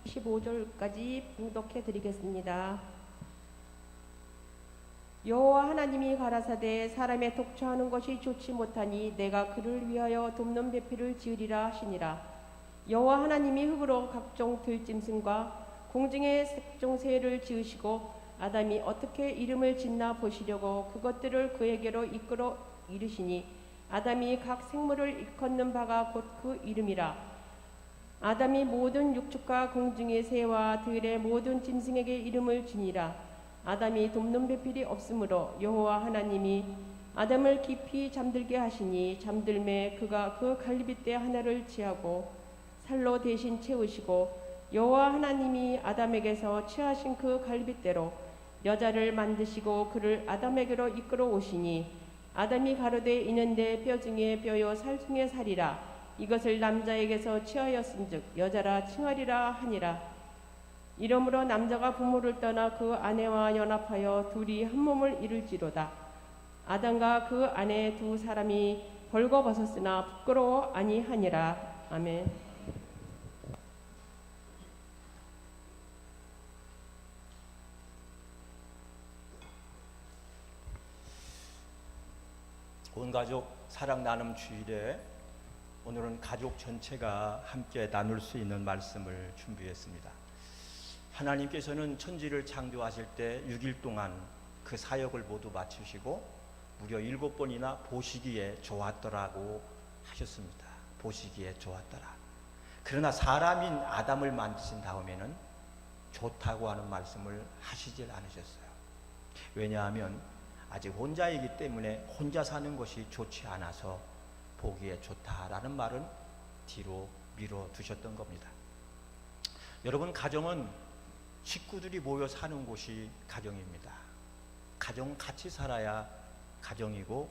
15절까지 봉독해 드리겠습니다. 여호와 하나님이 가라사대 사람의 독처하는 것이 좋지 못하니 내가 그를 위하여 돕는 배필을 지으리라 하시니라. 여호와 하나님이 흙으로 각종 들짐승과 공중의 색종 새를 지으시고 아담이 어떻게 이름을 짓나 보시려고 그것들을 그에게로 이끌어 이르시니 아담이 각 생물을 일컫는 바가 곧 그 이름이라. 아담이 모든 육축과 공중의 새와 들의 모든 짐승에게 이름을 주니라. 아담이 돕는 배필이 없으므로 여호와 하나님이 아담을 깊이 잠들게 하시니 잠들매 그가 그 갈빗대 하나를 취하고 살로 대신 채우시고 여호와 하나님이 아담에게서 취하신 그 갈빗대로 여자를 만드시고 그를 아담에게로 이끌어 오시니 아담이 가로되 이는 내 뼈 중에 뼈요 살 중에 살이라. 이것을 남자에게서 취하였은즉 여자라 칭하리라 하니라. 이러므로 남자가 부모를 떠나 그 아내와 연합하여 둘이 한 몸을 이룰지로다. 아담과 그 아내 두 사람이 벌거벗었으나 부끄러워 아니하니라. 아멘. 온 가족 사랑 나눔 주일에 오늘은 가족 전체가 함께 나눌 수 있는 말씀을 준비했습니다. 하나님께서는 천지를 창조하실 때 6일 동안 그 사역을 모두 마치시고 무려 7번이나 보시기에 좋았더라고 하셨습니다. 보시기에 좋았더라. 그러나 사람인 아담을 만드신 다음에는 좋다고 하는 말씀을 하시질 않으셨어요. 왜냐하면 아직 혼자이기 때문에 혼자 사는 것이 좋지 않아서 보기에 좋다라는 말은 뒤로 미뤄두셨던 겁니다. 여러분, 가정은 식구들이 모여 사는 곳이 가정입니다. 가정 같이 살아야 가정이고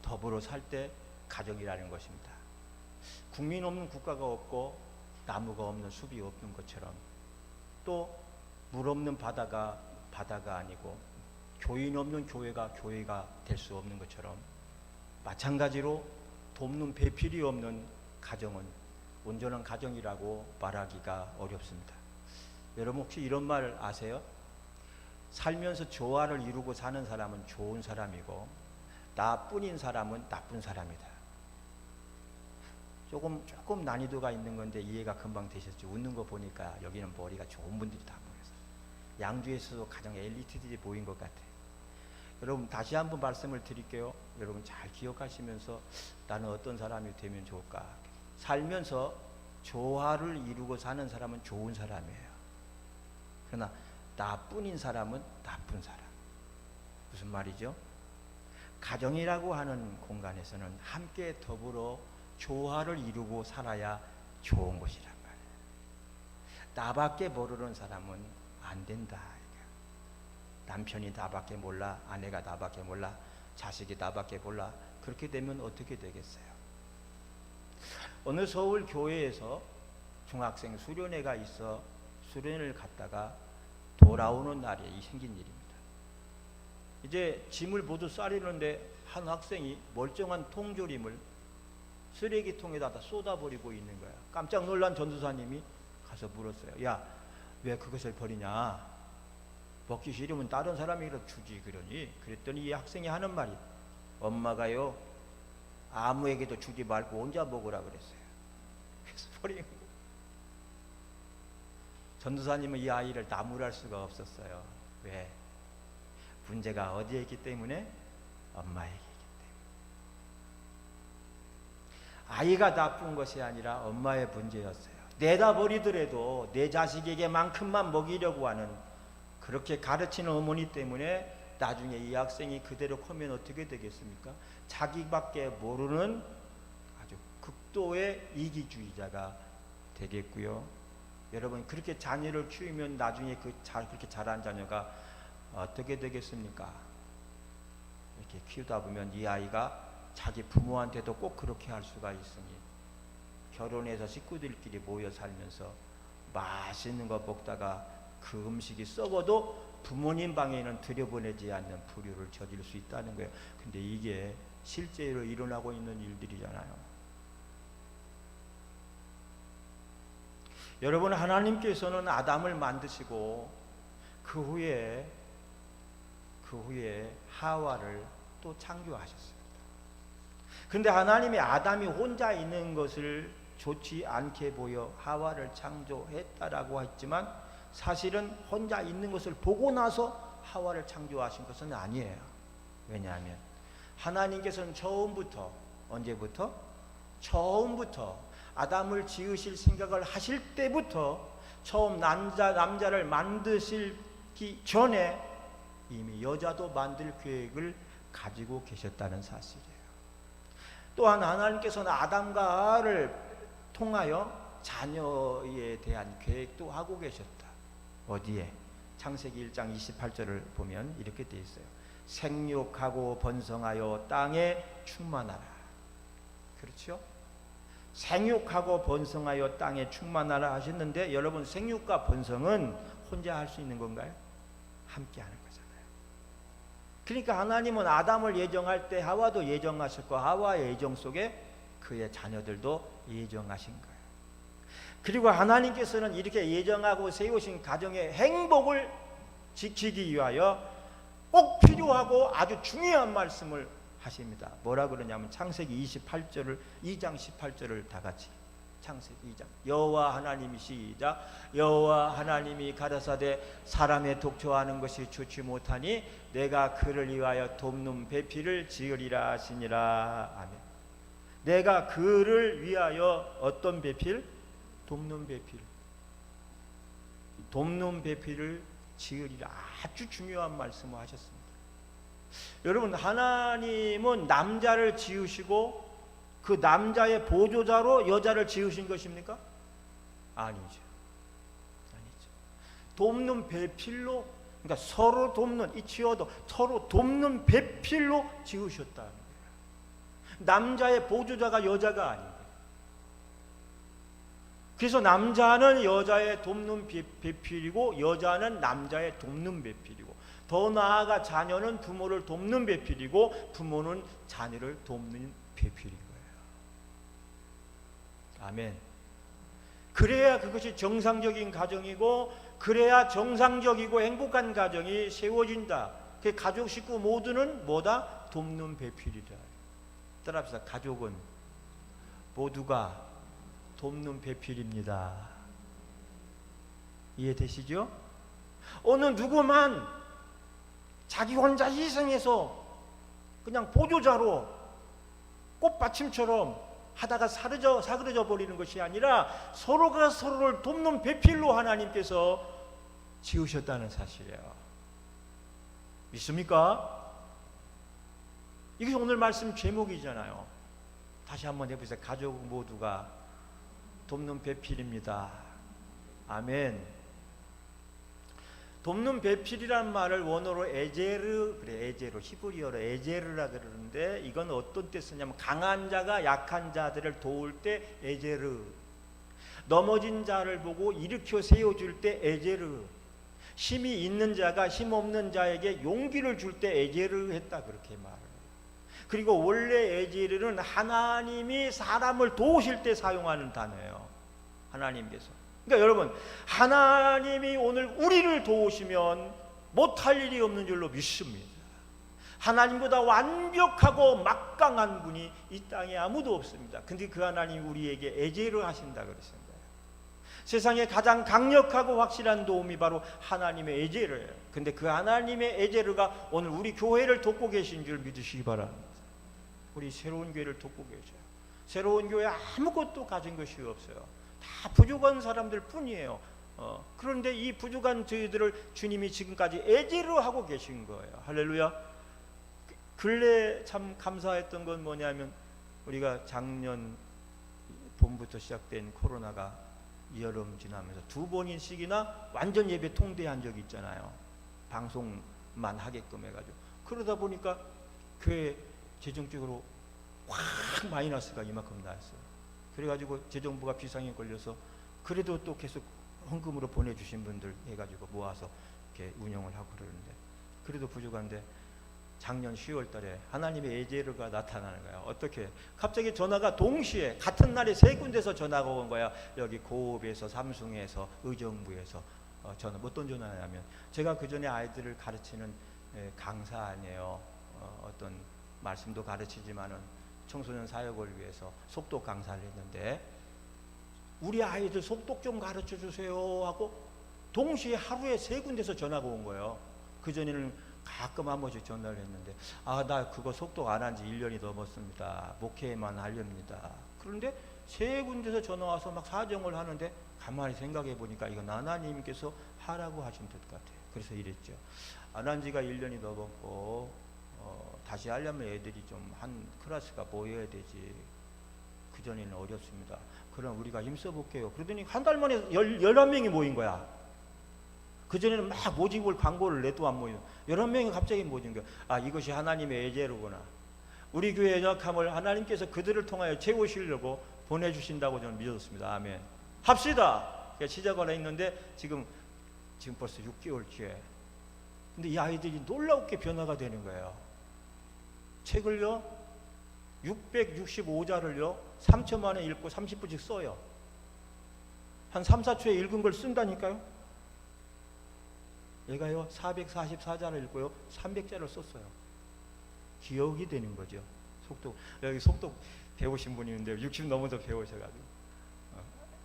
더불어 살 때 가정이라는 것입니다. 국민 없는 국가가 없고 나무가 없는 숲이 없는 것처럼 또 물 없는 바다가 바다가 아니고 교인 없는 교회가 교회가 될 수 없는 것처럼 마찬가지로 돕는 배필이 없는 가정은 온전한 가정이라고 말하기가 어렵습니다. 여러분 혹시 이런 말 아세요? 살면서 조화를 이루고 사는 사람은 좋은 사람이고 나뿐인 사람은 나쁜 사람이다. 조금 난이도가 있는 건데 이해가 금방 되셨죠? 웃는 거 보니까 여기는 머리가 좋은 분들이 다 모여서 양주에서도 가장 엘리트들이 모인 것 같아요. 여러분 다시 한번 말씀을 드릴게요. 여러분 잘 기억하시면서 나는 어떤 사람이 되면 좋을까? 살면서 조화를 이루고 사는 사람은 좋은 사람이에요. 그러나 나뿐인 사람은 나쁜 사람. 무슨 말이죠? 가정이라고 하는 공간에서는 함께 더불어 조화를 이루고 살아야 좋은 것이란 말이에요. 나밖에 모르는 사람은 안 된다. 남편이 나밖에 몰라, 아내가 나밖에 몰라, 자식이 나밖에 몰라. 그렇게 되면 어떻게 되겠어요? 어느 서울 교회에서 중학생 수련회가 있어 수련회를 갔다가 돌아오는 날에 생긴 일입니다. 이제 짐을 모두 싸려는데 한 학생이 멀쩡한 통조림을 쓰레기통에다 쏟아버리고 있는 거야. 깜짝 놀란 전도사님이 가서 물었어요. 야, 왜 그것을 버리냐? 먹기 싫으면 다른 사람이라도 주지 그러니. 그랬더니 이 학생이 하는 말이 엄마가요 아무에게도 주지 말고 혼자 먹으라 그랬어요. 그래서 버린 거예요. 전도사님은 이 아이를 나무랄 수가 없었어요. 왜? 문제가 어디에 있기 때문에? 엄마에게 있기 때문에. 아이가 나쁜 것이 아니라 엄마의 문제였어요. 내다 버리더라도 내 자식에게만큼만 먹이려고 하는 그렇게 가르치는 어머니 때문에 나중에 이 학생이 그대로 크면 어떻게 되겠습니까? 자기밖에 모르는 아주 극도의 이기주의자가 되겠고요. 여러분 그렇게 자녀를 키우면 나중에 그렇게 자란 자녀가 어떻게 되겠습니까? 이렇게 키우다 보면 이 아이가 자기 부모한테도 꼭 그렇게 할 수가 있으니 결혼해서 식구들끼리 모여 살면서 맛있는 거 먹다가 그 음식이 썩어도 부모님 방에는 들여보내지 않는 불효를 저질 수 있다는 거예요. 근데 이게 실제로 일어나고 있는 일들이잖아요. 여러분, 하나님께서는 아담을 만드시고 그 후에 하와를 또 창조하셨습니다. 그런데 하나님이 아담이 혼자 있는 것을 좋지 않게 보여 하와를 창조했다라고 했지만, 사실은 혼자 있는 것을 보고 나서 하와를 창조하신 것은 아니에요. 왜냐하면 하나님께서는 처음부터, 언제부터? 처음부터 아담을 지으실 생각을 하실 때부터, 처음 남자를 만드시기 전에 이미 여자도 만들 계획을 가지고 계셨다는 사실이에요. 또한 하나님께서는 아담과 하와를 통하여 자녀에 대한 계획도 하고 계셨다. 어디에? 창세기 1장 28절을 보면 이렇게 되어 있어요. 생육하고 번성하여 땅에 충만하라. 그렇죠? 생육하고 번성하여 땅에 충만하라 하셨는데, 여러분, 생육과 번성은 혼자 할 수 있는 건가요? 함께 하는 거잖아요. 그러니까 하나님은 아담을 예정할 때 하와도 예정하셨고, 하와의 예정 속에 그의 자녀들도 예정하신 거예요. 그리고 하나님께서는 이렇게 예정하고 세우신 가정의 행복을 지키기 위하여 꼭 필요하고 아주 중요한 말씀을 하십니다. 뭐라 그러냐면 창세기 2장 18절을 다 같이, 창세기 2장. 여호와 하나님이, 시작. 여호와 하나님이 가라사대 사람의 독초하는 것이 좋지 못하니 내가 그를 위하여 돕는 배필을 지으리라 하시니라. 아멘. 내가 그를 위하여 어떤 배필? 돕는 배필. 돕는 배필을 지으리라. 아주 중요한 말씀을 하셨습니다. 여러분, 하나님은 남자를 지으시고 그 남자의 보조자로 여자를 지으신 것입니까? 아니죠. 아니죠. 돕는 배필로, 그러니까 서로 돕는, 이 치어도 서로 돕는 배필로 지으셨다는 거예요. 남자의 보조자가 여자가 아니에요. 그래서 남자는 여자의 돕는 배필이고 여자는 남자의 돕는 배필이고, 더 나아가 자녀는 부모를 돕는 배필이고 부모는 자녀를 돕는 배필인 거예요. 아멘. 그래야 그것이 정상적인 가정이고, 그래야 정상적이고 행복한 가정이 세워진다. 그 가족 식구 모두는 뭐다? 돕는 배필이다. 따라합시다. 가족은 모두가 돕는 배필입니다. 이해되시죠? 어느 누구만 자기 혼자 희생해서 그냥 보조자로 꽃받침처럼 하다가 사그러져 버리는 것이 아니라 서로가 서로를 돕는 배필로 하나님께서 지으셨다는 사실이에요. 믿습니까? 이게 오늘 말씀 제목이잖아요. 다시 한번 해보세요. 가족 모두가 돕는 배필입니다. 아멘. 돕는 배필이란 말을 원어로 에제르, 그래, 에제르, 히브리어로 에제르라 그러는데, 이건 어떤 때 쓰냐면 강한 자가 약한 자들을 도울 때 에제르, 넘어진 자를 보고 일으켜 세워줄 때 에제르, 힘이 있는 자가 힘 없는 자에게 용기를 줄 때 에제르 했다, 그렇게 말을. 그리고 원래 에제르는 하나님이 사람을 도우실 때 사용하는 단어예요. 하나님께서. 그러니까 여러분, 하나님이 오늘 우리를 도우시면 못할 일이 없는 줄로 믿습니다. 하나님보다 완벽하고 막강한 분이 이 땅에 아무도 없습니다. 근데 그 하나님이 우리에게 에제르 하신다 그랬습니다. 세상에 가장 강력하고 확실한 도움이 바로 하나님의 에제르예요. 근데 그 하나님의 에제르가 오늘 우리 교회를 돕고 계신 줄 믿으시기 바랍니다. 우리 새로운 교회를 돕고 계셔요. 새로운 교회 아무것도 가진 것이 없어요. 다 부족한 사람들 뿐이에요. 그런데 이 부족한 저희들을 주님이 지금까지 에제르 하고 계신 거예요. 할렐루야. 근래 참 감사했던 건 뭐냐면, 우리가 작년 봄부터 시작된 코로나가 여름 지나면서 두 번씩이나 완전 예배 통대한 적이 있잖아요. 방송만 하게끔 해가지고. 그러다 보니까 교회 재정적으로 확 마이너스가 이만큼 나왔어요. 그래가지고 재정부가 비상에 걸려서, 그래도 또 계속 헌금으로 보내주신 분들 해가지고 모아서 이렇게 운영을 하고 그러는데, 그래도 부족한데 작년 10월 달에 하나님의 예제가 나타나는 거야. 어떻게? 갑자기 전화가 동시에 같은 날에 세 군데서 전화가 온 거야. 여기 고읍에서, 삼성에서, 의정부에서 전화. 어떤 전화냐면 제가 그 전에 아이들을 가르치는 강사 아니에요. 어떤 말씀도 가르치지만은 청소년 사역을 위해서 속독 강사를 했는데 우리 아이들 속독 좀 가르쳐 주세요 하고 동시에 하루에 세 군데서 전화가 온 거예요. 그 전에는 가끔 한 번씩 전화를 했는데 나 그거 속독 안 한 지 1년이 넘었습니다. 목회만 하렵니다. 그런데 세 군데서 전화 와서 막 사정을 하는데 가만히 생각해 보니까 이건 하나님께서 하라고 하신 것 같아요. 그래서 이랬죠. 안 한 지가 1년이 넘었고 다시 하려면 애들이 좀 한 클래스가 모여야 되지. 그전에는 어렵습니다. 그럼 우리가 힘써 볼게요. 그러더니 한 달 만에 11명이 모인 거야. 그전에는 막 모집을 광고를 내도 안 모이는 11명이 갑자기 모인 거야. 이것이 하나님의 예제로구나. 우리 교회 연약함을 하나님께서 그들을 통하여 채우시려고 보내주신다고 저는 믿었습니다. 아멘. 합시다. 시작을 했는데 지금 벌써 6개월째. 근데 이 아이들이 놀랍게 변화가 되는 거예요. 책을요 665자를요 3초 만에 읽고 30분씩 써요. 한 3, 4초에 읽은 걸 쓴다니까요. 얘가요 444자를 읽고요 300자를 썼어요. 기억이 되는 거죠. 속독. 여기 속독 배우신 분이 있는데 60 넘어서 배우셔가지고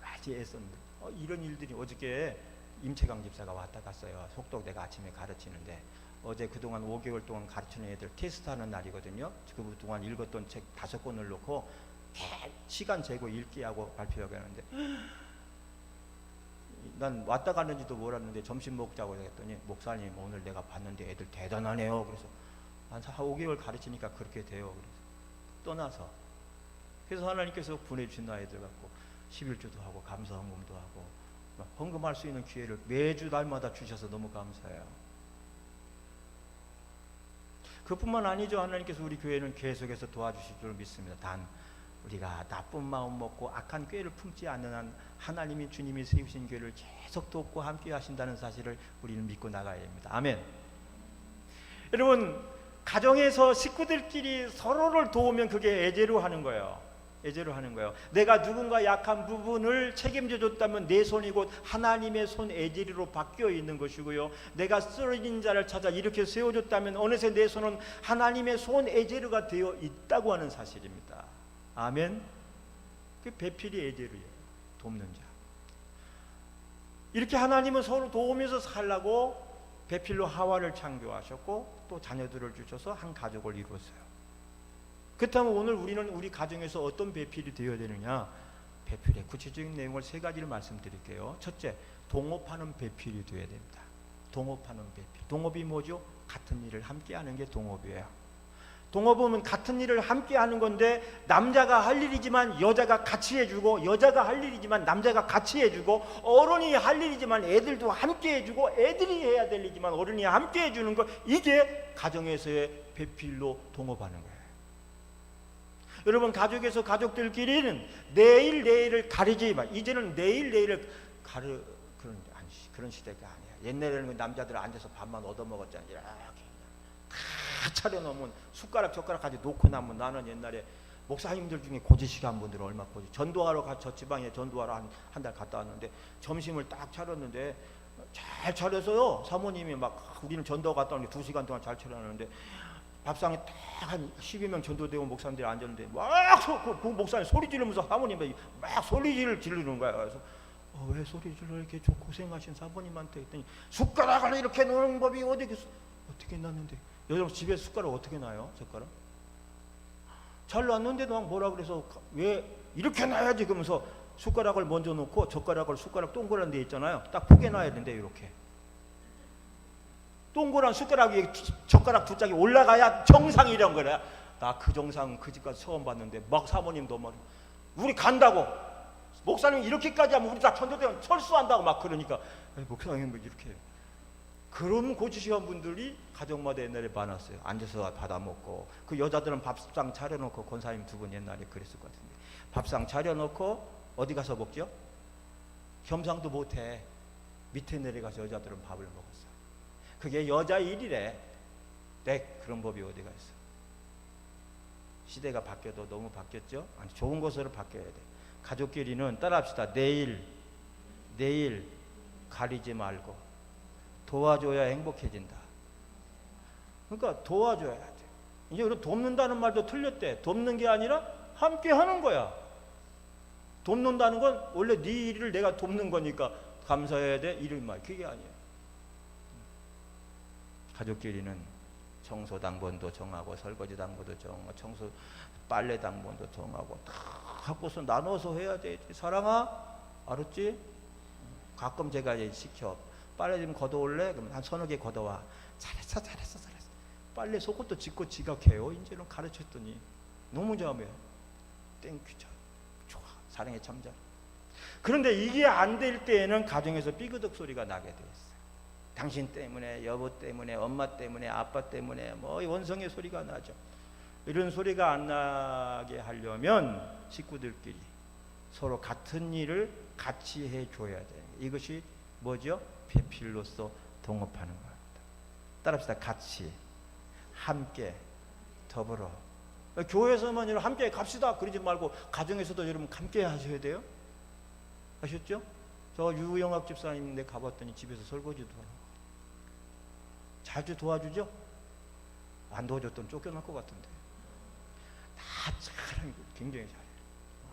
아주 애썼는데 이런 일들이 어저께 임채강 집사가 왔다 갔어요. 속독 내가 아침에 가르치는데 어제 그동안 5개월 동안 가르치는 애들 테스트하는 날이거든요. 그동안 읽었던 책 5권을 놓고 시간 재고 읽기 하고 발표하게 하는데 난 왔다 갔는지도 몰랐는데 점심 먹자고 했더니 목사님 오늘 내가 봤는데 애들 대단하네요. 그래서 한 5개월 가르치니까 그렇게 돼요. 그래서 떠나서 그래서 하나님께서 보내주신 아이들 갖고 11조도 하고 감사 헌금도 하고 헌금할 수 있는 기회를 매주 날마다 주셔서 너무 감사해요. 그뿐만 아니죠. 하나님께서 우리 교회는 계속해서 도와주실 줄 믿습니다. 단 우리가 나쁜 마음 먹고 악한 꾀를 품지 않는 한 하나님이 주님이 세우신 교회를 계속 돕고 함께 하신다는 사실을 우리는 믿고 나가야 됩니다. 아멘. 여러분 가정에서 식구들끼리 서로를 도우면 그게 애제로 하는 거예요. 애제로 하는 거예요. 내가 누군가 약한 부분을 책임져 줬다면 내 손이 곧 하나님의 손 애제리로 바뀌어 있는 것이고요. 내가 쓰러진 자를 찾아 이렇게 세워줬다면 어느새 내 손은 하나님의 손 애제리가 되어 있다고 하는 사실입니다. 아멘. 그 배필이 애제리예요. 돕는 자. 이렇게 하나님은 서로 도우면서 살라고 배필로 하와를 창조하셨고 또 자녀들을 주셔서 한 가족을 이루었어요. 그렇다면 오늘 우리는 우리 가정에서 어떤 배필이 되어야 되느냐? 배필의 구체적인 내용을 3가지를 말씀드릴게요. 첫째, 동업하는 배필이 되어야 됩니다. 동업하는 배필. 동업이 뭐죠? 같은 일을 함께하는 게 동업이에요. 동업은 같은 일을 함께하는 건데 남자가 할 일이지만 여자가 같이 해주고 여자가 할 일이지만 남자가 같이 해주고 어른이 할 일이지만 애들도 함께 해주고 애들이 해야 될 일이지만 어른이 함께 해주는 거 이게 가정에서의 배필로 동업하는 거예요. 여러분 가족에서 가족들끼리는 내일을 가리지 마. 이제는 내일을 그런 시대가 아니야. 옛날에는 남자들 앉아서 밥만 얻어먹었잖아. 이렇게 다 차려놓으면 숟가락 젓가락까지 놓고 나면 나는 옛날에 목사님들 중에 고지식한 분들은 얼마 고지 전도하러 저 지방에 전도하러 한 달 갔다 왔는데 점심을 딱 차렸는데 잘 차려서요. 사모님이 막 우리는 전도 갔다 오는데 2시간 동안 잘 차려놨는데 밥상에 딱 한 12명 전도되고 목사님들이 앉았는데 막 그 목사님 소리 지르면서 사모님이 막 소리를 지르는 거야. 그래서 왜 소리 질러 이렇게 고생하신 사모님한테 했더니 숟가락을 이렇게 놓는 법이 어떻게 놨는데 여러분 집에 숟가락 어떻게 놔요? 젓가락? 잘 놨는데도 막 뭐라 그래서 왜 이렇게 놔야지 그러면서 숟가락을 먼저 놓고 숟가락 동그란 데 있잖아요. 딱 포개 놔야 된대. 이렇게 동그란 숟가락이 젓가락 2짝이 올라가야 정상이란 거야. 나 그 정상 그 집까지 처음 봤는데 막 사모님도 막 우리 간다고 목사님 이렇게까지 하면 우리 다 전도되면 철수한다고 막 그러니까 목사님 뭐 이렇게 그런 고지식한 분들이 가정마다 옛날에 많았어요. 앉아서 받아 먹고 그 여자들은 밥상 차려놓고 권사님 2분 옛날에 그랬을 것 같은데 밥상 차려놓고 어디 가서 먹죠? 겸상도 못해. 밑에 내려가서 여자들은 밥을 먹었어요. 그게 여자 일이래. 그런 법이 어디가 있어? 시대가 바뀌어도 너무 바뀌었죠? 아니, 좋은 것으로 바뀌어야 돼. 가족끼리는 따라합시다. 내일 가리지 말고 도와줘야 행복해진다. 그러니까 도와줘야 돼. 이제 우리 돕는다는 말도 틀렸대. 돕는 게 아니라 함께 하는 거야. 돕는다는 건 원래 네 일을 내가 돕는 거니까 감사해야 돼. 이런 말. 그게 아니에요. 가족끼리는 청소 당번도 정하고 설거지 당번도 정하고 청소 빨래 당번도 정하고 다 갖고서 나눠서 해야 돼. 사랑아, 알았지? 가끔 제가 시켜. 빨래 좀 걷어올래? 그럼 한 서너 개 걷어와. 잘했어. 빨래 속옷도 짚고 지각해요. 이제는 가르쳤더니 너무 잘해요. 땡큐, 좋아. 사랑에 참 잘. 그런데 이게 안 될 때에는 가정에서 삐그덕 소리가 나게 돼 있어요. 당신 때문에, 여보 때문에, 엄마 때문에, 아빠 때문에 뭐 원성의 소리가 나죠. 이런 소리가 안 나게 하려면 식구들끼리 서로 같은 일을 같이 해줘야 돼요. 이것이 뭐죠? 배필로서 동업하는 겁니다. 따라합시다. 같이, 함께, 더불어. 교회에서만 함께 갑시다 그러지 말고 가정에서도 여러분 함께 하셔야 돼요. 아셨죠? 저 유영학 집사님인데 가봤더니 집에서 설거지도 하고 자주 도와주죠? 안 도와줬더니 쫓겨날 것 같은데 다 잘하고 굉장히 잘해요.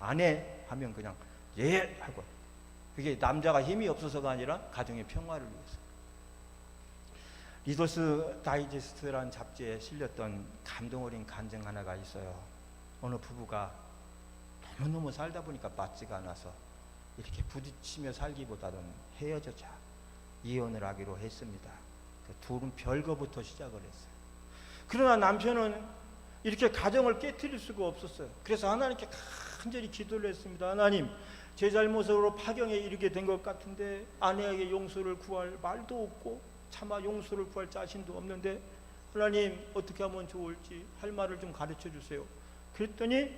아내 하면 그냥 예 하고. 그게 남자가 힘이 없어서가 아니라 가정의 평화를 위해서. 리더스 다이제스트라는 잡지에 실렸던 감동 어린 간증 하나가 있어요. 어느 부부가 너무너무 살다 보니까 맞지가 않아서 이렇게 부딪히며 살기보다는 헤어져자 이혼을 하기로 했습니다. 그 둘은 별거부터 시작을 했어요. 그러나 남편은 이렇게 가정을 깨트릴 수가 없었어요. 그래서 하나님께 간절히 기도를 했습니다. 하나님, 제 잘못으로 파경에 이르게 된 것 같은데 아내에게 용서를 구할 말도 없고 차마 용서를 구할 자신도 없는데 하나님 어떻게 하면 좋을지 할 말을 좀 가르쳐 주세요. 그랬더니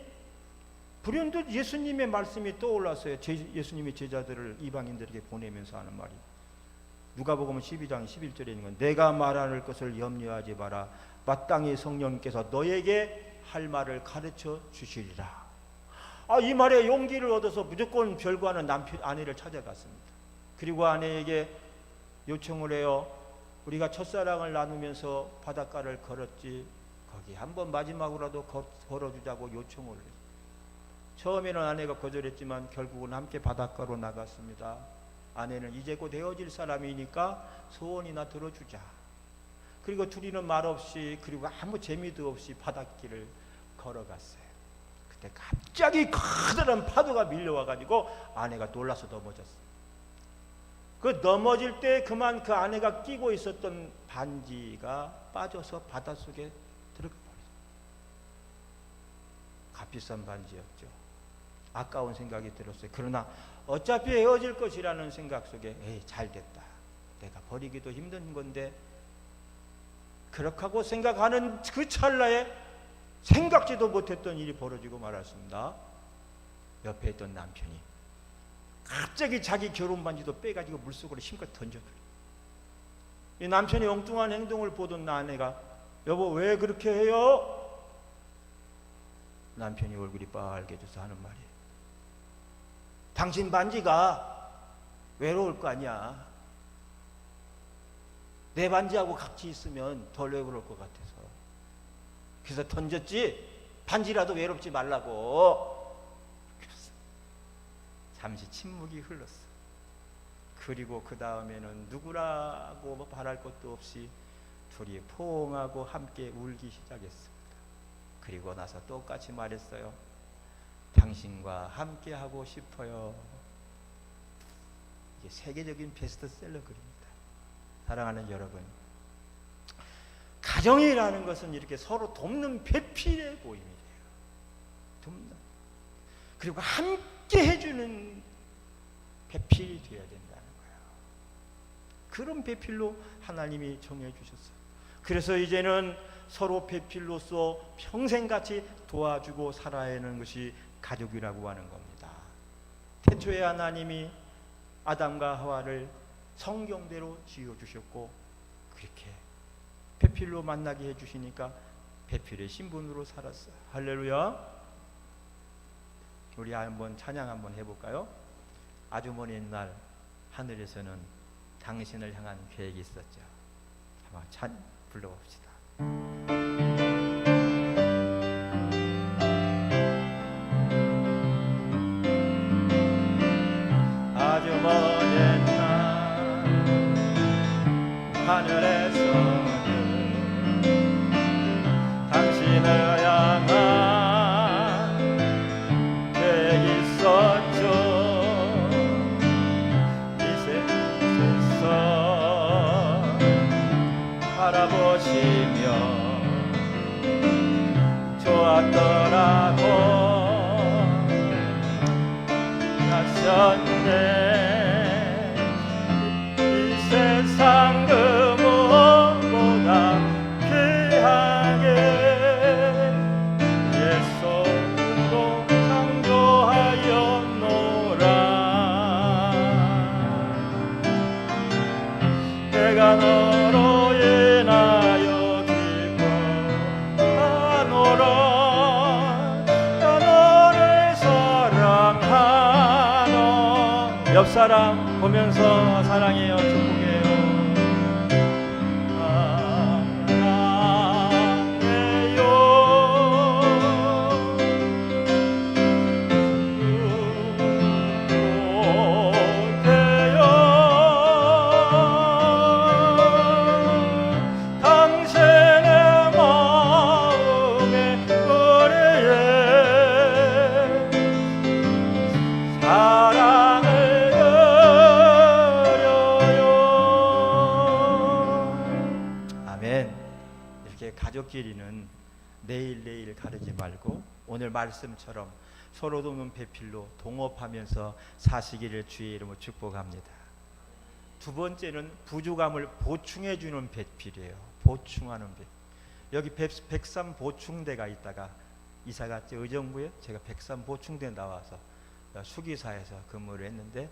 불현듯 예수님의 말씀이 떠올랐어요. 예수님의 제자들을 이방인들에게 보내면서 하는 말이 누가복음 12장 11절에 있는 건 내가 말할 것을 염려하지 마라. 마땅히 성령께서 너에게 할 말을 가르쳐 주시리라. 이 말에 용기를 얻어서 무조건 별거하는 아내를 찾아갔습니다. 그리고 아내에게 요청을 해요. 우리가 첫사랑을 나누면서 바닷가를 걸었지 거기 한번 마지막으로라도 걸어주자고 요청을 해요. 처음에는 아내가 거절했지만 결국은 함께 바닷가로 나갔습니다. 아내는 이제 곧 헤어질 사람이니까 소원이나 들어주자. 그리고 둘이는 말없이 그리고 아무 재미도 없이 바닷길을 걸어갔어요. 그때 갑자기 커다란 파도가 밀려와가지고 아내가 놀라서 넘어졌어요. 그 넘어질 때 그만 그 아내가 끼고 있었던 반지가 빠져서 바닷속에 들어가 버렸어요. 값비싼 반지였죠. 아까운 생각이 들었어요. 그러나 어차피 헤어질 것이라는 생각 속에 에이 잘됐다. 내가 버리기도 힘든 건데 그렇게 하고 생각하는 그 찰나에 생각지도 못했던 일이 벌어지고 말았습니다. 옆에 있던 남편이 갑자기 자기 결혼 반지도 빼가지고 물속으로 힘껏 던져버려요. 이 남편의 엉뚱한 행동을 보던 아내가 여보 왜 그렇게 해요? 남편이 얼굴이 빨개져서 하는 말이 당신 반지가 외로울 거 아니야. 내 반지하고 같이 있으면 덜 외로울 것 같아서 그래서 던졌지 반지라도 외롭지 말라고. 잠시 침묵이 흘렀어. 그리고 그 다음에는 누구라고 바랄 것도 없이 둘이 포옹하고 함께 울기 시작했습니다. 그리고 나서 똑같이 말했어요. 당신과 함께 하고 싶어요. 이게 세계적인 베스트셀러 글입니다. 사랑하는 여러분, 가정이라는 것은 이렇게 서로 돕는 배필의 모임이에요. 돕는. 그리고 함께 해주는 배필이 되어야 된다는 거예요. 그런 배필로 하나님이 정해 주셨어요. 그래서 이제는 서로 배필로서 평생같이 도와주고 살아야 하는 것이 가족이라고 하는 겁니다. 태초에 하나님이 아담과 하와를 성경대로 지어주셨고 그렇게 배필로 만나게 해주시니까 배필의 신분으로 살았어요. 할렐루야. 우리 한번 찬양 한번 해볼까요? 아주 먼 옛날 하늘에서는 당신을 향한 계획이 있었죠. 한번 찬 불러봅시다. 아주 먼 옛날 하늘에서는 당신을 향한 계획이 있었죠. 이곳에서 바라보시며 좋았더라고 하셨네. 이 세상 그 무엇보다 귀하게 예수로 창조하였노라. 내가 너로 인하여 기뻐하노라. 나 너를 사랑하노. 옆 사람 보면서 사랑해요. 축복해요. 가족끼리는 내일 가르지 말고 오늘 말씀처럼 서로 돕는 배필로 동업하면서 사시기를 주의 이름으로 축복합니다. 두 번째는 부족함을 보충해 주는 배필이에요. 보충하는 배필. 여기 백삼 보충대가 있다가 이사갔지 의정부에 제가 백삼 보충대 나와서 수기사에서 근무를 했는데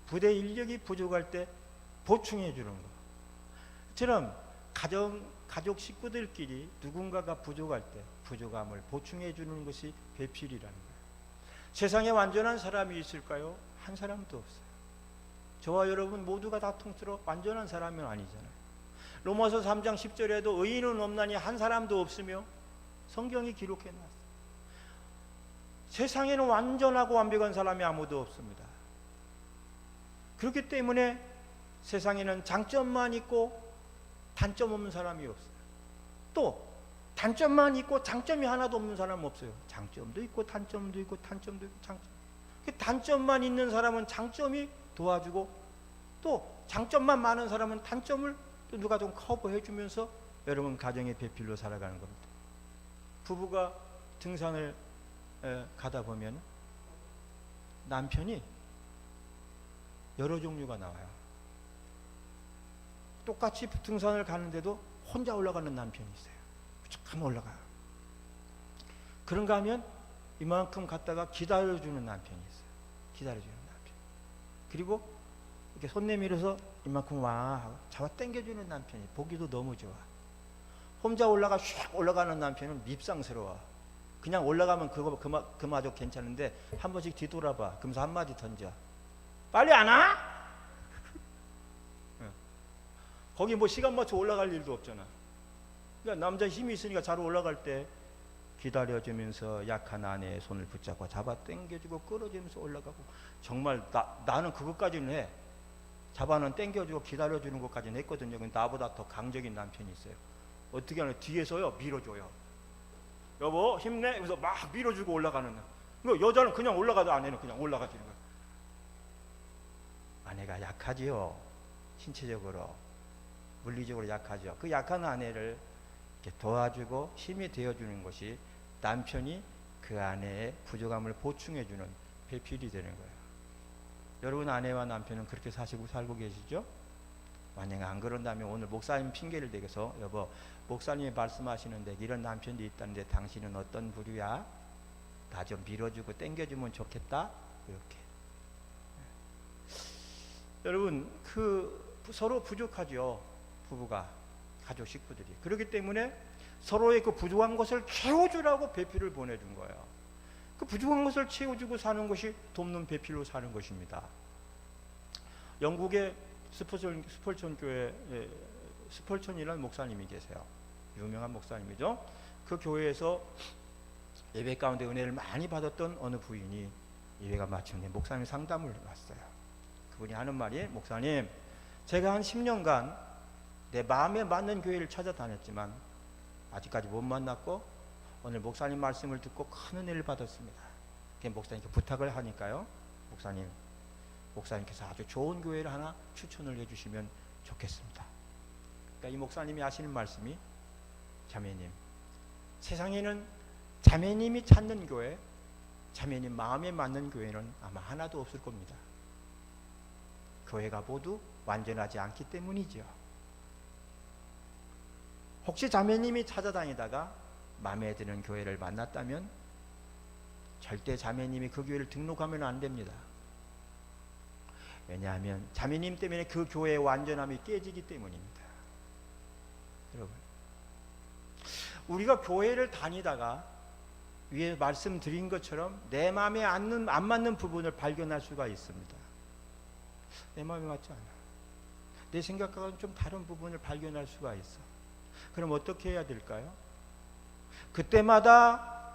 부대 인력이 부족할 때 보충해 주는 거. 처럼 가족 식구들끼리 누군가가 부족할 때 부족함을 보충해 주는 것이 배필이라는 거예요. 세상에 완전한 사람이 있을까요? 한 사람도 없어요. 저와 여러분 모두가 다 통틀어 완전한 사람은 아니잖아요. 로마서 3장 10절에도 의인은 없나니 한 사람도 없으며 성경이 기록해 놨어요. 세상에는 완전하고 완벽한 사람이 아무도 없습니다. 그렇기 때문에 세상에는 장점만 있고 단점 없는 사람이 없어요. 또 단점만 있고 장점이 하나도 없는 사람은 없어요. 장점도 있고 단점도 있고 단점도 있고 장점. 그 단점만 있는 사람은 장점이 도와주고 또 장점만 많은 사람은 단점을 또 누가 좀 커버해 주면서 여러분 가정의 배필로 살아가는 겁니다. 부부가 등산을 가다 보면 남편이 여러 종류가 나와요. 똑같이 등산을 가는데도 혼자 올라가는 남편이 있어요. 쭉 올라가요. 그런가 하면 이만큼 갔다가 기다려주는 남편이 있어요. 기다려주는 남편. 그리고 이렇게 손 내밀어서 이만큼 와 하고 잡아 당겨주는 남편이 보기도 너무 좋아. 혼자 슉 올라가는 남편은 밉상스러워. 그냥 올라가면 그마저 괜찮은데 한 번씩 뒤돌아봐. 그러면서 한마디 던져. 빨리 안 와? 거기 뭐 시간 맞춰 올라갈 일도 없잖아. 그러니까 남자 힘이 있으니까 잘 올라갈 때 기다려주면서 약한 아내의 손을 붙잡고 잡아 당겨주고 끌어주면서 올라가고 정말 나는 그것까지는 해. 잡아는 당겨주고 기다려주는 것까지는 했거든요. 근데 나보다 더 강적인 남편이 있어요. 어떻게 하냐 뒤에서요 밀어줘요. 여보 힘내 이러면서 막 밀어주고 올라가는 그러니까 여자는 그냥 올라가도 아내는 그냥 올라가지는 거야. 아내가 약하지요. 신체적으로 물리적으로 약하죠. 그 약한 아내를 이렇게 도와주고 힘이 되어주는 것이 남편이 그 아내의 부족함을 보충해주는 배필이 되는 거예요. 여러분 아내와 남편은 그렇게 살고 계시죠? 만약 안 그런다면 오늘 목사님 핑계를 대서 여보 목사님이 말씀하시는데 이런 남편이 있다는데 당신은 어떤 부류야? 나 좀 밀어주고 당겨주면 좋겠다. 이렇게 여러분 그 서로 부족하죠. 부부가 가족 식구들이. 그렇기 때문에 서로의 그 부족한 것을 채워주라고 배필을 보내준 거예요. 그 부족한 것을 채워주고 사는 것이 돕는 배필로 사는 것입니다. 영국의 스펄천 교회 스펄천이라는 목사님이 계세요. 유명한 목사님이죠. 그 교회에서 예배 가운데 은혜를 많이 받았던 어느 부인이 예배가 마침내 목사님 상담을 왔어요. 그분이 하는 말이, 목사님, 제가 한 10년간 내 마음에 맞는 교회를 찾아다녔지만 아직까지 못 만났고 오늘 목사님 말씀을 듣고 큰 은혜를 받았습니다. 목사님께 부탁을 하니까요, 목사님께서 아주 좋은 교회를 하나 추천을 해주시면 좋겠습니다. 그러니까 이 목사님이 하시는 말씀이, 자매님, 세상에는 자매님이 찾는 교회, 자매님 마음에 맞는 교회는 아마 하나도 없을 겁니다. 교회가 모두 완전하지 않기 때문이죠. 혹시 자매님이 찾아다니다가 마음에 드는 교회를 만났다면 절대 자매님이 그 교회를 등록하면 안 됩니다. 왜냐하면 자매님 때문에 그 교회의 완전함이 깨지기 때문입니다. 여러분, 우리가 교회를 다니다가 위에 말씀드린 것처럼 내 마음에 안 맞는 부분을 발견할 수가 있습니다. 내 마음에 맞지 않아. 내 생각과는 좀 다른 부분을 발견할 수가 있어. 그럼 어떻게 해야 될까요? 그때마다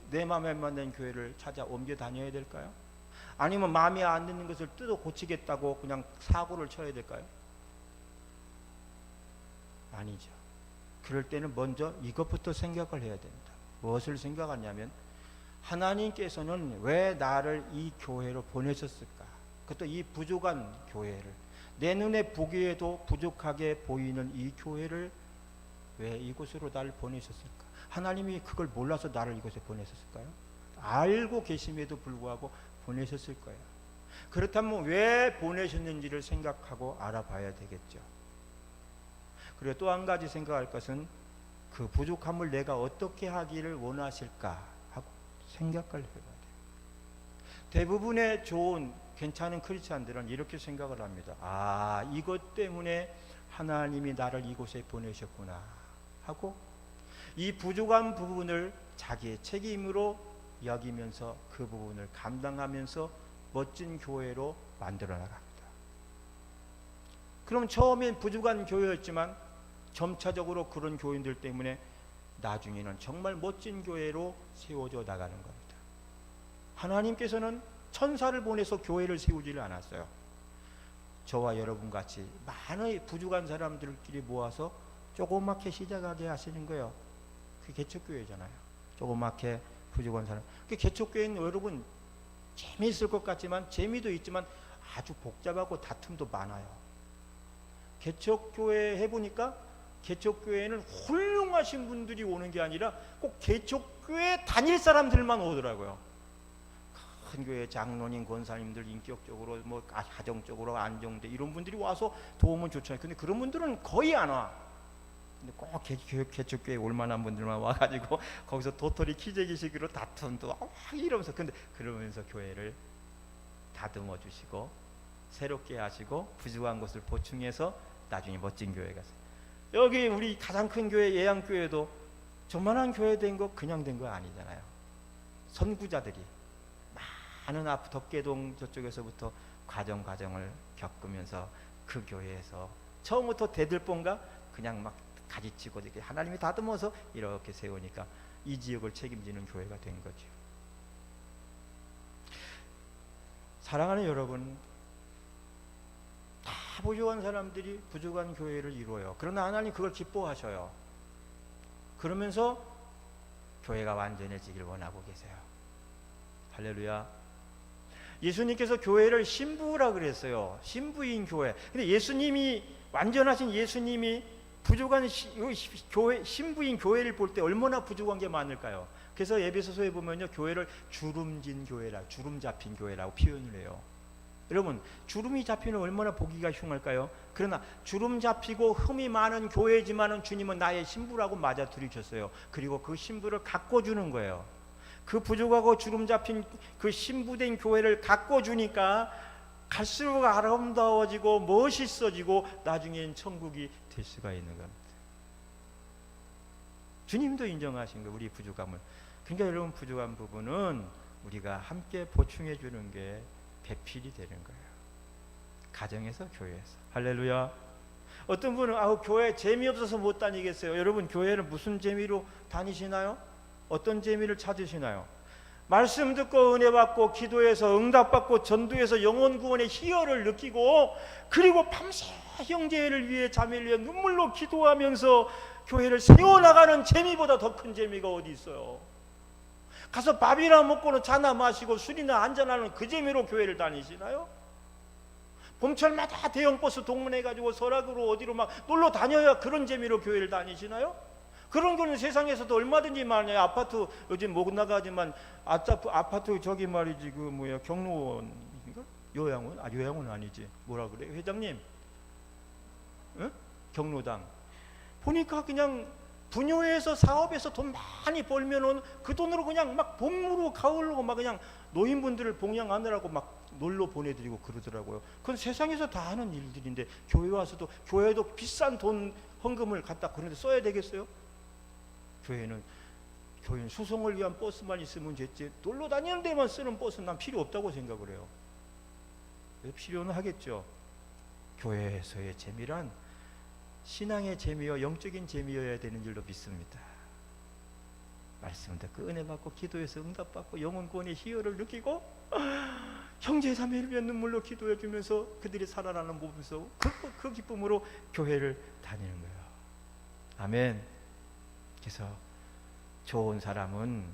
내 마음에 맞는 교회를 찾아 옮겨 다녀야 될까요? 아니면 마음에 안 드는 것을 뜯어 고치겠다고 그냥 사고를 쳐야 될까요? 아니죠. 그럴 때는 먼저 이것부터 생각을 해야 됩니다. 무엇을 생각하냐면, 하나님께서는 왜 나를 이 교회로 보내셨을까? 그것도 이 부족한 교회를, 내 눈에 보기에도 부족하게 보이는 이 교회를 왜 이곳으로 나를 보내셨을까? 하나님이 그걸 몰라서 나를 이곳에 보내셨을까요? 알고 계심에도 불구하고 보내셨을 거예요. 그렇다면 왜 보내셨는지를 생각하고 알아봐야 되겠죠. 그리고 또 한 가지 생각할 것은, 그 부족함을 내가 어떻게 하기를 원하실까 하고 생각을 해봐야 돼요. 대부분의 좋은 괜찮은 크리스찬들은 이렇게 생각을 합니다. 아, 이것 때문에 하나님이 나를 이곳에 보내셨구나 하고, 이 부족한 부분을 자기의 책임으로 여기면서 그 부분을 감당하면서 멋진 교회로 만들어 나갑니다. 그럼 처음엔 부족한 교회였지만 점차적으로 그런 교인들 때문에 나중에는 정말 멋진 교회로 세워져 나가는 겁니다. 하나님께서는 천사를 보내서 교회를 세우지를 않았어요. 저와 여러분 같이 많은 부족한 사람들끼리 모아서 조그맣게 시작하게 하시는 거예요. 그게 개척교회잖아요. 조그맣게 부족한 사람. 그 개척교회는 여러분 재미있을 것 같지만, 재미도 있지만 아주 복잡하고 다툼도 많아요. 개척교회 해보니까 개척교회는 훌륭하신 분들이 오는 게 아니라 꼭 개척교회 다닐 사람들만 오더라고요. 큰 교회 장로님, 권사님들 인격적으로 뭐 가정적으로 안정돼 이런 분들이 와서 도움은 좋잖아요. 근데 그런 분들은 거의 안 와. 근데 꼭 개척교회 올 만한 분들만 와가지고 거기서 도토리 키재기식으로 다툼도 막 이러면서, 근데 그러면서 교회를 다듬어 주시고 새롭게 하시고 부족한 것을 보충해서 나중에 멋진 교회가 있어요. 여기 우리 가장 큰 교회 예양교회도 저만한 교회 된 거 그냥 된 거 아니잖아요. 선구자들이 많은 덕계동 저쪽에서부터 과정을 겪으면서 그 교회에서 처음부터 대들본가 그냥 막 가지치고 이렇게 하나님이 다듬어서 이렇게 세우니까 이 지역을 책임지는 교회가 된 거죠. 사랑하는 여러분, 다 부족한 사람들이 부족한 교회를 이루어요. 그러나 하나님 그걸 기뻐하셔요. 그러면서 교회가 완전해지길 원하고 계세요. 할렐루야. 예수님께서 교회를 신부라 그랬어요. 신부인 교회. 근데 예수님이, 완전하신 예수님이 부족한 교회, 신부인 교회를 볼 때 얼마나 부족한 게 많을까요? 그래서 에베소서에 보면요, 교회를 주름진 교회라, 주름 잡힌 교회라고 표현을 해요. 여러분, 주름이 잡히면 얼마나 보기가 흉할까요? 그러나 주름 잡히고 흠이 많은 교회지만은 주님은 나의 신부라고 맞아 들이셨어요. 그리고 그 신부를 가꿔주는 거예요. 그 부족하고 주름 잡힌 그 신부된 교회를 가꿔주니까 갈수록 아름다워지고 멋있어지고 나중엔 천국이 될 수가 있는 겁니다. 주님도 인정하신 거예요, 우리 부족함을. 그러니까 여러분, 부족한 부분은 우리가 함께 보충해 주는 게 배필이 되는 거예요. 가정에서, 교회에서. 할렐루야. 어떤 분은 교회 재미없어서 못 다니겠어요. 여러분, 교회는 무슨 재미로 다니시나요? 어떤 재미를 찾으시나요? 말씀 듣고 은혜 받고 기도해서 응답받고 전도해서 영혼 구원의 희열을 느끼고, 그리고 밤새 형제를 위해 자매를 위해 눈물로 기도하면서 교회를 세워나가는 재미보다 더 큰 재미가 어디 있어요? 가서 밥이나 먹고는 차나 마시고 술이나 한잔하는 그 재미로 교회를 다니시나요? 봄철마다 대형버스 동원해가지고 설악으로 어디로 막 놀러 다녀야 그런 재미로 교회를 다니시나요? 그런 거는 세상에서도 얼마든지 많아요. 아파트 요즘 못 나가지만 아파트 저기 말이지, 그 뭐야, 경로원인가? 요양원? 요양원 아니지, 뭐라 그래 회장님? 응? 경로당 보니까 그냥 분요해서 사업에서 돈 많이 벌면은 그 돈으로 그냥 막 봄으로 가을로 막 그냥 노인분들을 봉양하느라고 막 놀러 보내드리고 그러더라고요. 그건 세상에서 다 하는 일들인데, 교회 와서도, 교회도 비싼 돈 헌금을 갖다 그런데 써야 되겠어요? 교회는 수송을 위한 버스만 있으면 됐지, 놀러 다니는 데만 쓰는 버스는 난 필요 없다고 생각을 해요. 필요는 하겠죠. 교회에서의 재미란 신앙의 재미와 영적인 재미여야 되는 줄로 믿습니다. 말씀 듣고 은혜 받고 기도해서 응답받고 영혼 구원의 희열을 느끼고 형제 자매를 위한 눈물로 기도해 주면서 그들이 살아나는 보면서 그 기쁨으로 교회를 다니는 거예요. 아멘. 그래서 좋은 사람은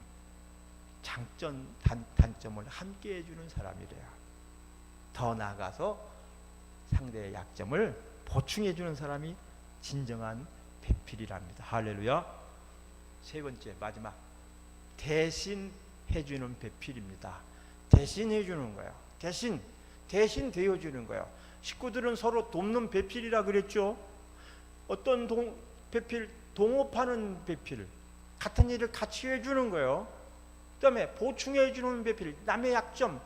장점, 단점을 함께 해주는 사람이래요. 더 나아가서 상대의 약점을 보충해주는 사람이 진정한 배필이랍니다. 할렐루야. 세 번째, 마지막, 대신해주는 배필입니다. 대신해주는 거예요. 대신 되어주는 거예요. 식구들은 서로 돕는 배필이라 그랬죠. 어떤 배필, 동업하는 배필, 같은 일을 같이 해주는 거예요. 그 다음에 보충해주는 배필, 남의 약점,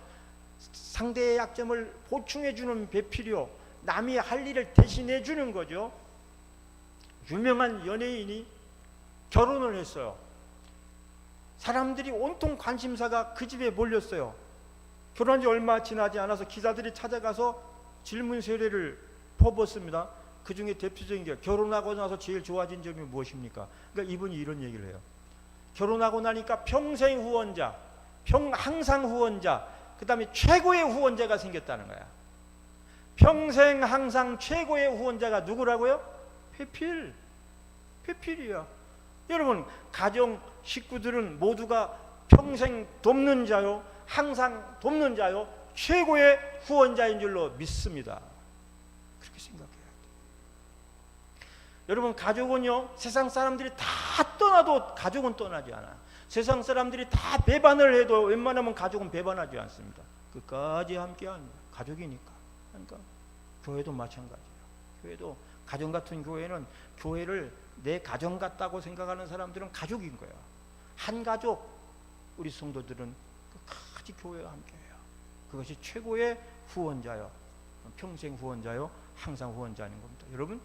상대의 약점을 보충해주는 배필이요, 남이 할 일을 대신해주는 거죠. 유명한 연예인이 결혼을 했어요. 사람들이 온통 관심사가 그 집에 몰렸어요. 결혼한 지 얼마 지나지 않아서 기자들이 찾아가서 질문 세례를 퍼붓습니다. 그 중에 대표적인 게, 결혼하고 나서 제일 좋아진 점이 무엇입니까? 그러니까 이분이 이런 얘기를 해요. 결혼하고 나니까 평생 후원자, 항상 후원자, 그 다음에 최고의 후원자가 생겼다는 거야. 평생 항상 최고의 후원자가 누구라고요? 배필이야. 여러분, 가정 식구들은 모두가 평생 돕는 자요, 항상 돕는 자요, 최고의 후원자인 줄로 믿습니다. 그렇게 생각해야 돼. 여러분, 가족은요, 세상 사람들이 다 떠나도 가족은 떠나지 않아. 세상 사람들이 다 배반을 해도 웬만하면 가족은 배반하지 않습니다. 끝까지 함께하는 가족이니까. 그러니까 교회도 마찬가지예요. 교회도, 가정 같은 교회는, 교회를 내 가정 같다고 생각하는 사람들은 가족인 거예요. 한 가족, 우리 성도들은 끝까지 교회와 함께해요. 그것이 최고의 후원자요, 평생 후원자요, 항상 후원자인 겁니다. 여러분,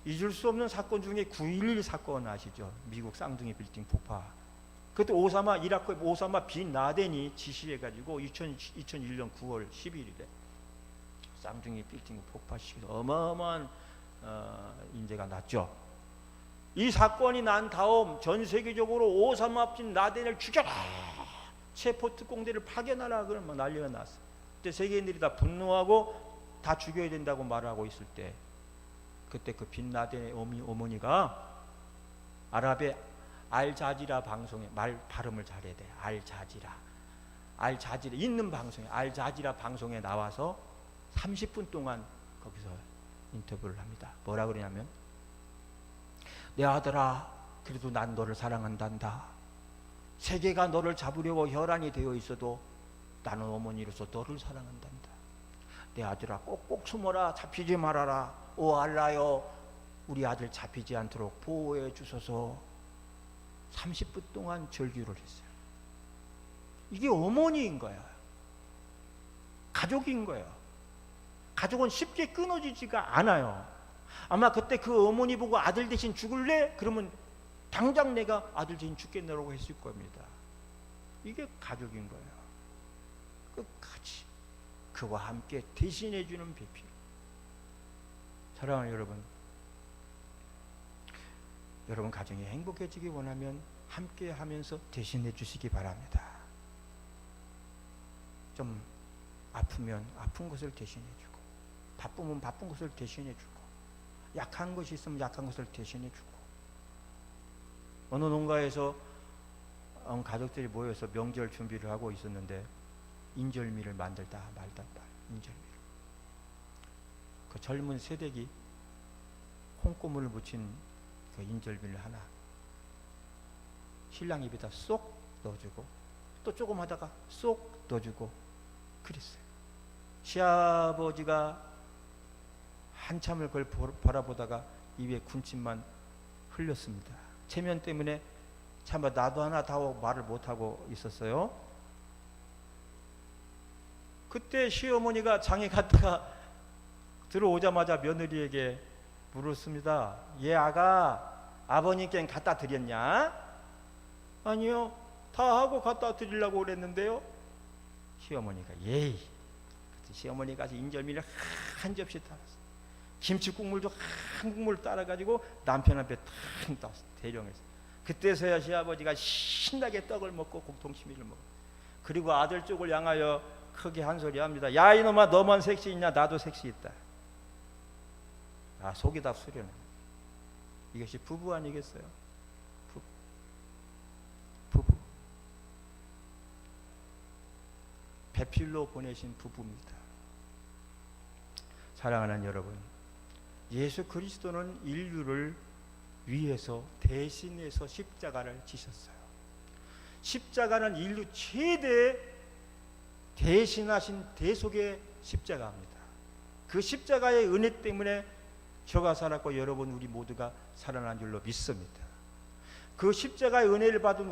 잊을 수 없는 사건 중에 9.11 사건 아시죠? 미국 쌍둥이 빌딩 폭파. 그때 이라크 오사마 빈 라덴이 지시해가지고 2001년 9월 11일에 쌍둥이 빌딩 폭파시키고 어마어마한 인재가 났죠. 이 사건이 난 다음 전 세계적으로 오사마 빈 라덴을 죽여라, 체포 특공대를 파견하라, 그러면 난리가 났어. 그때 세계인들이 다 분노하고 다 죽여야 된다고 말하고 있을 때, 그때 그 빈 라덴의 어머니가 아랍의 알자지라 방송에, 말 발음을 잘해야 돼. 알자지라 있는 방송에, 알자지라 방송에 나와서 30분 동안 거기서 인터뷰를 합니다. 뭐라 그러냐면, 내 아들아, 그래도 난 너를 사랑한단다. 세계가 너를 잡으려고 혈안이 되어 있어도 나는 어머니로서 너를 사랑한단다. 내 아들아, 꼭꼭 숨어라, 잡히지 말아라. 오 알라요, 우리 아들 잡히지 않도록 보호해 주소서. 30분 동안 절규를 했어요. 이게 어머니인 거야. 가족인 거야. 가족은 쉽게 끊어지지가 않아요. 아마 그때 그 어머니 보고 아들 대신 죽을래? 그러면 당장 내가 아들 죄인 죽겠노라고 했을 겁니다. 이게 가족인 거예요. 끝까지 그와 함께 대신해 주는 배필. 사랑하는 여러분 가정이 행복해지기 원하면 함께 하면서 대신해 주시기 바랍니다. 좀 아프면 아픈 것을 대신해 주고, 바쁘면 바쁜 것을 대신해 주고, 약한 것이 있으면 약한 것을 대신해 주고. 어느 농가에서 가족들이 모여서 명절 준비를 하고 있었는데 인절미를 만들다 말다 인절미를. 그 젊은 새댁이 콩고물을 묻힌 그 인절미를 하나 신랑 입에다 쏙 넣어주고 또 조금 하다가 쏙 넣어주고 그랬어요. 시아버지가 한참을 그걸 바라보다가 입에 군침만 흘렸습니다. 체면 때문에 참아 나도 하나 다 말을 못하고 있었어요. 그때 시어머니가 장에 갔다가 들어오자마자 며느리에게 물었습니다. 얘 아가 아버님께 갖다 드렸냐? 아니요, 다 하고 갖다 드리려고 그랬는데요. 시어머니가 예이. 시어머니가 인절미를 한 접시 따랐어. 김치 국물도 한 국물 따라가지고 남편 앞에 탁 따서 대령해서. 그때서야 시아버지가 신나게 떡을 먹고 공통치미를 먹어. 그리고 아들 쪽을 향하여 크게 한 소리 합니다. 야 이놈아, 너만 색시 있냐? 나도 색시 있다. 아, 속이 다 수려나. 이것이 부부 아니겠어요? 부부. 배필로 보내신 부부입니다. 사랑하는 여러분, 예수 그리스도는 인류를 위해서 대신해서 십자가를 지셨어요. 십자가는 인류 최대 대신하신 대속의 십자가입니다. 그 십자가의 은혜 때문에 저가 살았고 여러분 우리 모두가 살아난 줄로 믿습니다. 그 십자가의 은혜를 받은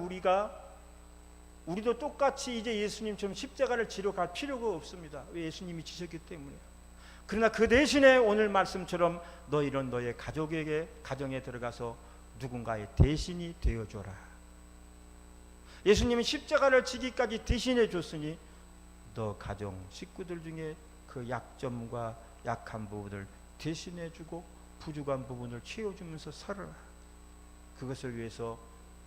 우리도 똑같이 이제 예수님처럼 십자가를 지러 갈 필요가 없습니다. 왜? 예수님이 지셨기 때문에요. 그러나 그 대신에 오늘 말씀처럼 너희는 너의 가정에 들어가서 누군가의 대신이 되어줘라. 예수님이 십자가를 지기까지 대신해 줬으니 너 가정 식구들 중에 그 약점과 약한 부분을 대신해주고 부족한 부분을 채워주면서 살아라. 그것을 위해서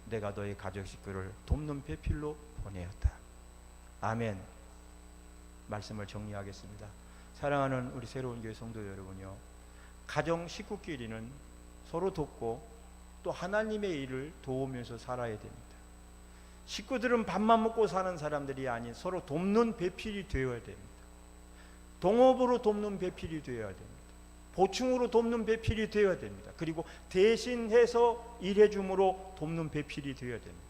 내가 너의 가족 식구를 돕는 배필로 보내었다. 아멘. 말씀을 정리하겠습니다. 사랑하는 우리 새로운 교회 성도 여러분요, 가정 식구끼리는 서로 돕고 또 하나님의 일을 도우면서 살아야 됩니다. 식구들은 밥만 먹고 사는 사람들이 아닌 서로 돕는 배필이 되어야 됩니다. 동업으로 돕는 배필이 되어야 됩니다. 보충으로 돕는 배필이 되어야 됩니다. 그리고 대신해서 일해줌으로 돕는 배필이 되어야 됩니다.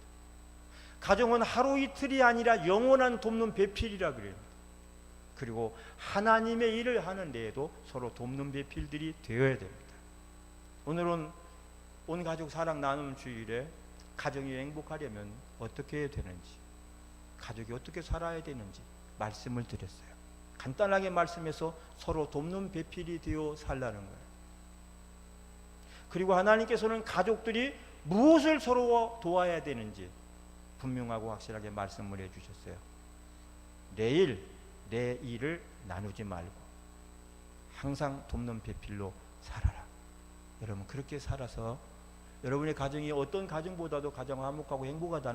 가정은 하루 이틀이 아니라 영원한 돕는 배필이라 그래요. 그리고 하나님의 일을 하는 데에도 서로 돕는 배필들이 되어야 됩니다. 오늘은 온 가족 사랑 나누는 주일에 가정이 행복하려면 어떻게 해야 되는지, 가족이 어떻게 살아야 되는지 말씀을 드렸어요. 간단하게 말씀해서 서로 돕는 배필이 되어 살라는 거예요. 그리고 하나님께서는 가족들이 무엇을 서로 도와야 되는지 분명하고 확실하게 말씀을 해주셨어요. 내일 내 일을 나누지 말고 항상 돕는 배필로 살아라. 여러분 그렇게 살아서 여러분의 가정이 어떤 가정보다도 가장 화목하고 행복하다는